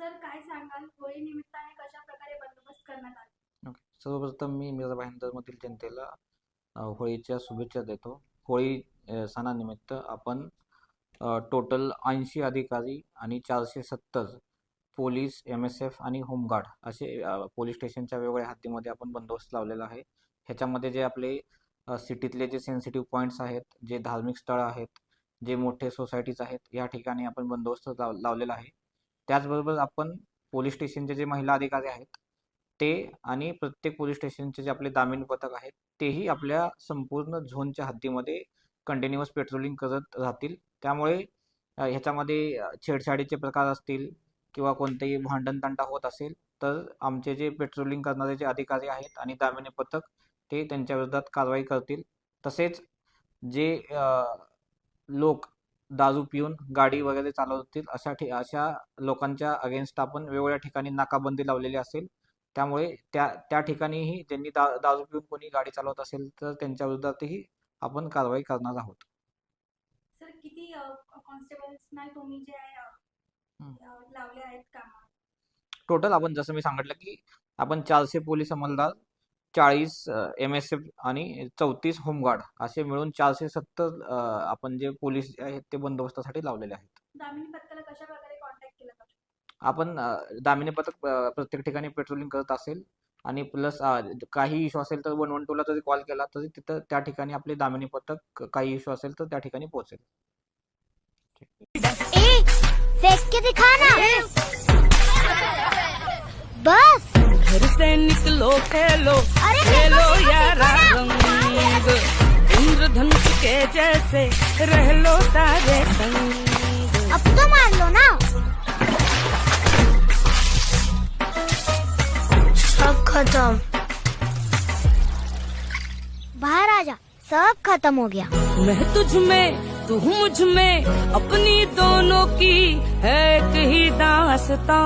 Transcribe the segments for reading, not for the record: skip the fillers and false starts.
Sir काय सांगाल होळी निमित्ताने कशा प्रकारे बंदोबस्त करण्यात आला? ओके. सर्वप्रथम मी मिर्झा भाईंदरमधील जनतेला होळीच्या शुभेच्छा देतो. होळी सणानिमित्त आपण टोटल 80 अधिकारी आणि 470 पोलीस, MSF आणि होमगार्ड असे पोलीस स्टेशनच्या वेगवेगळ्या हद्दीमध्ये आपण बंदोबस्त लावलेला आहे. ह्याच्यामध्ये जे आपले सिटीतले जे सेन्सिटिव्ह पॉईंट्स आहेत, जे धार्मिक स्थळं आहेत, जे मोठे सोसायटीज आहेत, या ठिकाणी आपण बंदोबस्त लावलेला आहे. त्याचबरोबर आपण पोलीस स्टेशनचे जे महिला अधिकारी आहेत ते आणि प्रत्येक पोलीस स्टेशनचे जे आपले दामिनी पथक आहेत तेही आपल्या संपूर्ण झोनच्या हद्दीमध्ये कंटिन्युअस पेट्रोलिंग करत राहतील. त्यामुळे ह्याच्यामध्ये छेडछाडीचे प्रकार असतील किंवा कोणतेही भांडणतांडा होत असेल तर आमचे जे पेट्रोलिंग करणारे जे अधिकारी आहेत आणि दामिनी पथक ते त्यांच्या विरोधात कारवाई करतील. तसेच जे लोक दारू पिऊन गाडी वगैरे चालवतील अशा लोकांच्या अगेन्स्ट आपण वेगवेगळ्या ठिकाणी नाकाबंदी लावलेली असेल. त्यामुळे त्या ठिकाणीही ज्यांनी दारू पिऊन कोणी गाडी चालवत असेल तर त्यांच्या विरोधातही आपण कारवाई करणार आहोत. सर किती कॉन्स्टेबल्स नाही तुम्ही जे लावले आहेत कामावर? टोटल आपण जसं मी सांगितलं की आपण 400 पोलीस अंमलदार, 40 MSF आणि 34 होमगार्ड असे मिळून 470 आपण जे पोलीस आहेत ते बंदोबस्तासाठी लावलेले आहेत. दामिनी पथकाला कशा प्रकारे कॉन्टॅक्ट केला जातो? आपण दामिनी पथक प्रत्येक ठिकाणी पेट्रोलिंग करत असेल आणि प्लस काही इश्यू असेल तर 112ला जरी कॉल केला तरी तिथं त्या ठिकाणी आपले दामिनी पथक काही इश्यू असेल तर त्या ठिकाणी पोहोचेल. फेंक के दिखाना बस घर से निकलो खेलो खेलो यारा रंग इंद्रधनुष के जैसे रह लो सारे संग। अब तो मार लो ना। सब खत्म, बाहर आ जा, सब खत्म हो गया। मैं तुझ में तू मुझ में अपनी दोनों की है एक ही दास्तां।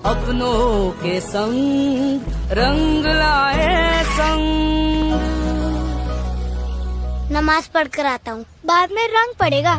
अपनों के संग रंग लाए संग। नमाज पढ़कर आता हूँ, बाद में रंग पड़ेगा।